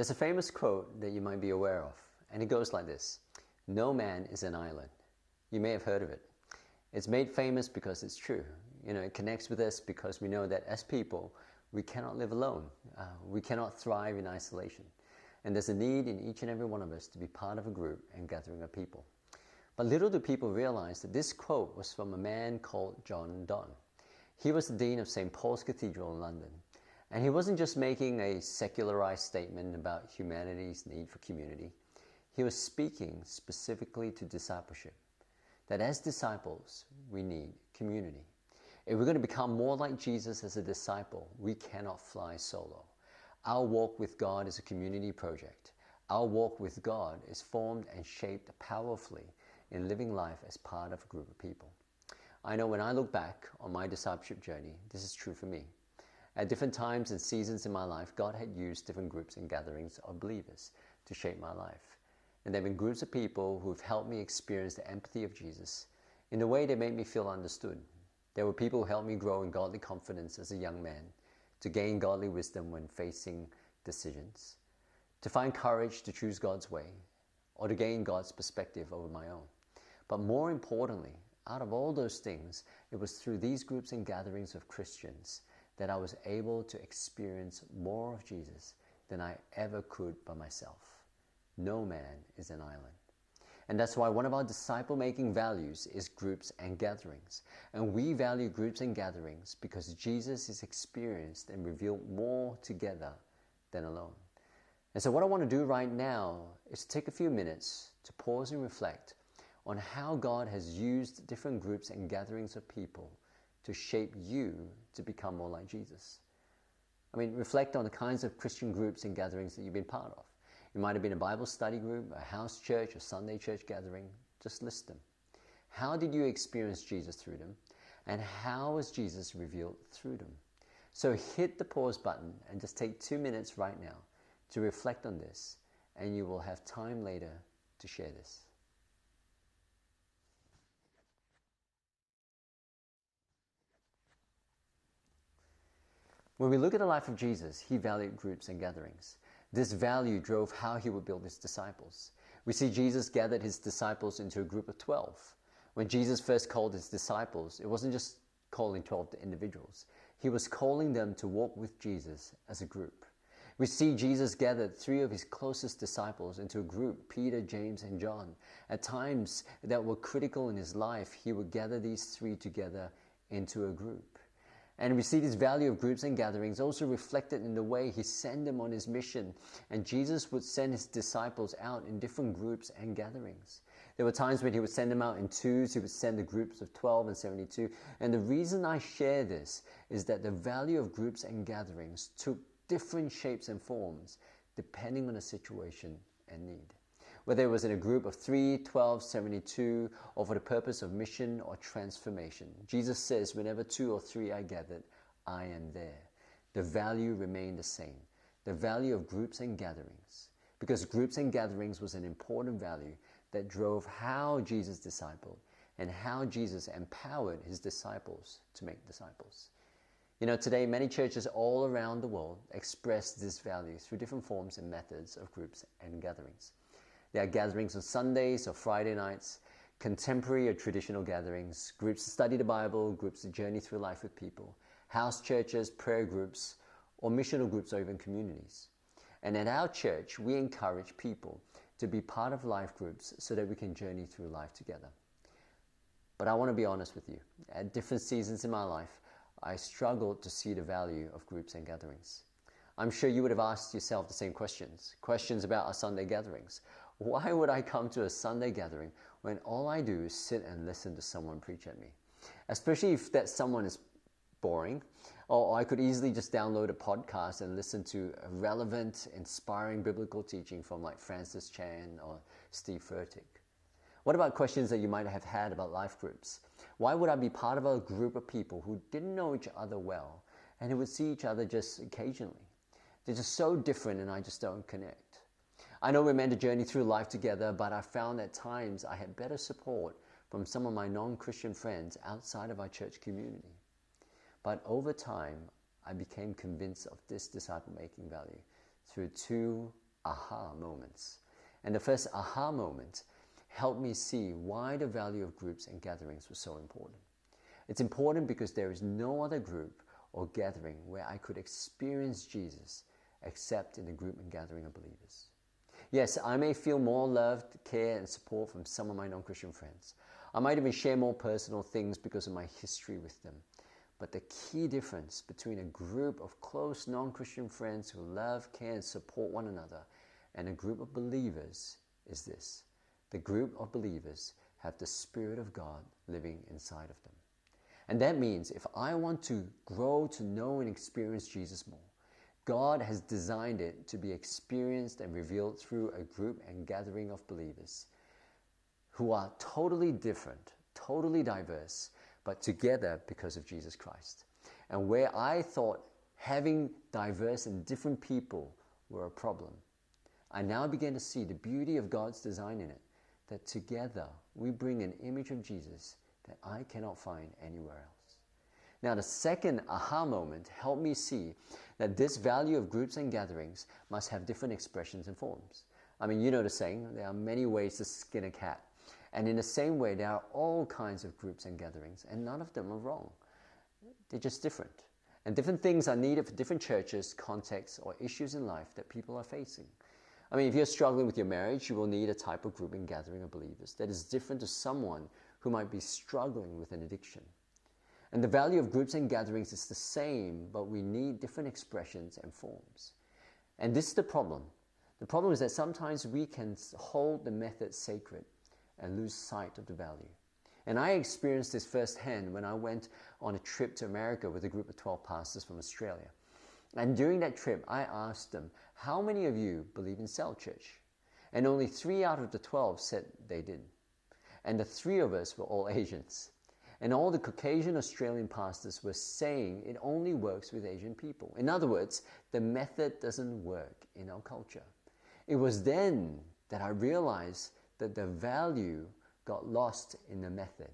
There's a famous quote that you might be aware of, and it goes like this: "No man is an island." You may have heard of it. It's made famous because it's true. It connects with us because we know that as people, we cannot live alone. We cannot thrive in isolation. And there's a need in each and every one of us to be part of a group and gathering of people. But little do people realize that this quote was from a man called John Donne. He was the Dean of St. Paul's Cathedral in London. And he wasn't just making a secularized statement about humanity's need for community. He was speaking specifically to discipleship. That as disciples, we need community. If we're going to become more like Jesus as a disciple, we cannot fly solo. Our walk with God is a community project. Our walk with God is formed and shaped powerfully in living life as part of a group of people. I know when I look back on my discipleship journey, this is true for me. At different times and seasons in my life, God had used different groups and gatherings of believers to shape my life. And there have been groups of people who've helped me experience the empathy of Jesus in a way that made me feel understood. There were people who helped me grow in godly confidence as a young man, to gain godly wisdom when facing decisions, to find courage to choose God's way, or to gain God's perspective over my own. But more importantly, out of all those things, it was through these groups and gatherings of Christians that I was able to experience more of Jesus than I ever could by myself. No man is an island. And that's why one of our disciple-making values is groups and gatherings. And we value groups and gatherings because Jesus is experienced and revealed more together than alone. And so what I want to do right now is take a few minutes to pause and reflect on how God has used different groups and gatherings of people to shape you to become more like Jesus. Reflect on the kinds of Christian groups and gatherings that you've been part of. It might have been a Bible study group, a house church, a Sunday church gathering. Just list them. How did you experience Jesus through them? And how was Jesus revealed through them? So hit the pause button and just take 2 minutes right now to reflect on this, and you will have time later to share this. When we look at the life of Jesus, he valued groups and gatherings. This value drove how he would build his disciples. We see Jesus gathered his disciples into a group of 12. When Jesus first called his disciples, it wasn't just calling 12 individuals. He was calling them to walk with Jesus as a group. We see Jesus gathered 3 of his closest disciples into a group, Peter, James, and John. At times that were critical in his life, he would gather these 3 together into a group. And we see this value of groups and gatherings also reflected in the way he sent them on his mission. And Jesus would send his disciples out in different groups and gatherings. There were times when he would send them out in 2s, he would send the groups of 12 and 72. And the reason I share this is that the value of groups and gatherings took different shapes and forms depending on the situation and need. Whether it was in a group of 3, 12, 72, or for the purpose of mission or transformation. Jesus says, whenever 2 or 3 are gathered, I am there. The value remained the same. The value of groups and gatherings. Because groups and gatherings was an important value that drove how Jesus discipled and how Jesus empowered his disciples to make disciples. Today many churches all around the world express this value through different forms and methods of groups and gatherings. There are gatherings on Sundays or Friday nights, contemporary or traditional gatherings, groups to study the Bible, groups to journey through life with people, house churches, prayer groups, or missional groups or even communities. And at our church, we encourage people to be part of life groups so that we can journey through life together. But I want to be honest with you. At different seasons in my life, I struggled to see the value of groups and gatherings. I'm sure you would have asked yourself the same questions about our Sunday gatherings. Why would I come to a Sunday gathering when all I do is sit and listen to someone preach at me? Especially if that someone is boring, or I could easily just download a podcast and listen to a relevant, inspiring biblical teaching from like Francis Chan or Steve Furtick. What about questions that you might have had about life groups? Why would I be part of a group of people who didn't know each other well and who would see each other just occasionally? They're just so different and I just don't connect. I know we're meant to journey through life together, but I found at times I had better support from some of my non-Christian friends outside of our church community. But over time, I became convinced of this disciple-making value through 2 aha moments. And the first aha moment helped me see why the value of groups and gatherings was so important. It's important because there is no other group or gathering where I could experience Jesus except in the group and gathering of believers. Yes, I may feel more loved, care, and support from some of my non-Christian friends. I might even share more personal things because of my history with them. But the key difference between a group of close non-Christian friends who love, care, and support one another and a group of believers is this. The group of believers have the Spirit of God living inside of them. And that means if I want to grow to know and experience Jesus more, God has designed it to be experienced and revealed through a group and gathering of believers who are totally different, totally diverse, but together because of Jesus Christ. And where I thought having diverse and different people were a problem, I now begin to see the beauty of God's design in it, that together we bring an image of Jesus that I cannot find anywhere else. Now, the second aha moment helped me see that this value of groups and gatherings must have different expressions and forms. I mean, you know the saying, there are many ways to skin a cat. And in the same way, there are all kinds of groups and gatherings, and none of them are wrong. They're just different. And different things are needed for different churches, contexts, or issues in life that people are facing. I mean, if you're struggling with your marriage, you will need a type of group and gathering of believers that is different to someone who might be struggling with an addiction. And the value of groups and gatherings is the same, but we need different expressions and forms. And this is the problem. The problem is that sometimes we can hold the method sacred and lose sight of the value. And I experienced this firsthand when I went on a trip to America with a group of 12 pastors from Australia. And during that trip, I asked them, how many of you believe in cell church? And only 3 out of the 12 said they did. And the 3 of us were all Asians. And all the Caucasian Australian pastors were saying it only works with Asian people. In other words, the method doesn't work in our culture. It was then that I realized that the value got lost in the method.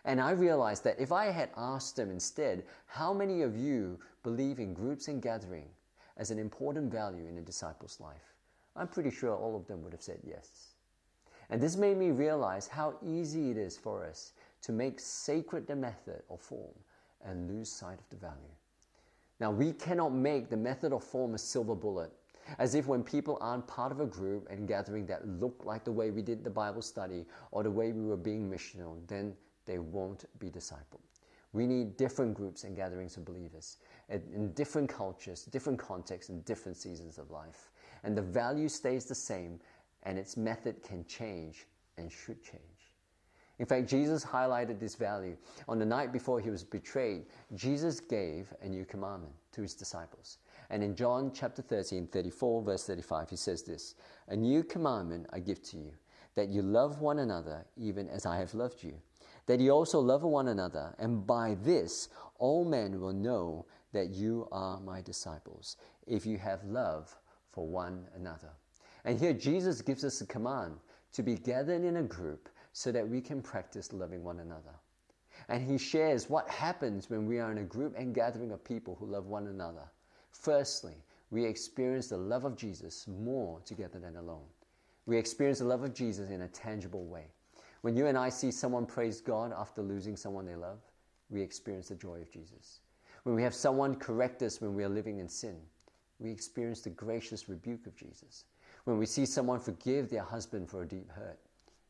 And I realized that if I had asked them instead, how many of you believe in groups and gathering as an important value in a disciple's life? I'm pretty sure all of them would have said yes. And this made me realize how easy it is for us to make sacred the method or form and lose sight of the value. Now, we cannot make the method or form a silver bullet, as if when people aren't part of a group and gathering that look like the way we did the Bible study or the way we were being missional, then they won't be discipled. We need different groups and gatherings of believers in different cultures, different contexts, and different seasons of life. And the value stays the same, and its method can change and should change. In fact, Jesus highlighted this value. On the night before he was betrayed, Jesus gave a new commandment to his disciples. And in John chapter 13, 34, verse 35, he says this, "A new commandment I give to you, that you love one another even as I have loved you, that you also love one another, and by this all men will know that you are my disciples, if you have love for one another." And here Jesus gives us a command to be gathered in a group so that we can practice loving one another. And he shares what happens when we are in a group and gathering of people who love one another. Firstly, we experience the love of Jesus more together than alone. We experience the love of Jesus in a tangible way. When you and I see someone praise God after losing someone they love, we experience the joy of Jesus. When we have someone correct us when we are living in sin, we experience the gracious rebuke of Jesus. When we see someone forgive their husband for a deep hurt,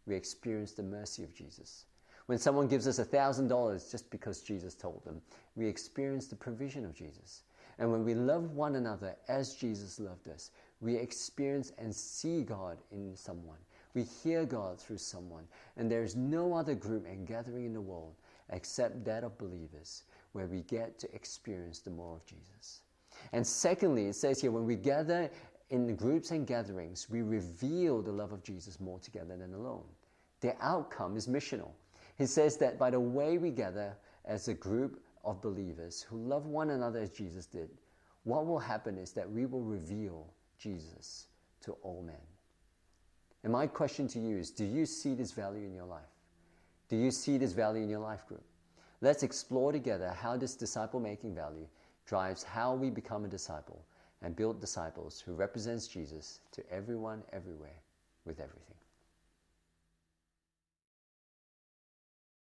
we experience the mercy of Jesus. When someone gives us $1,000 just because Jesus told them, we experience the provision of Jesus. And when we love one another as Jesus loved us, we experience and see God in someone. We hear God through someone. And there is no other group and gathering in the world except that of believers where we get to experience the more of Jesus. And secondly, it says here, when we gather in the groups and gatherings, we reveal the love of Jesus more together than alone. The outcome is missional. He says that by the way we gather as a group of believers who love one another as Jesus did, what will happen is that we will reveal Jesus to all men. And my question to you is, do you see this value in your life? Do you see this value in your life group? Let's explore together how this disciple-making value drives how we become a disciple and build disciples who represents Jesus to everyone, everywhere, with everything.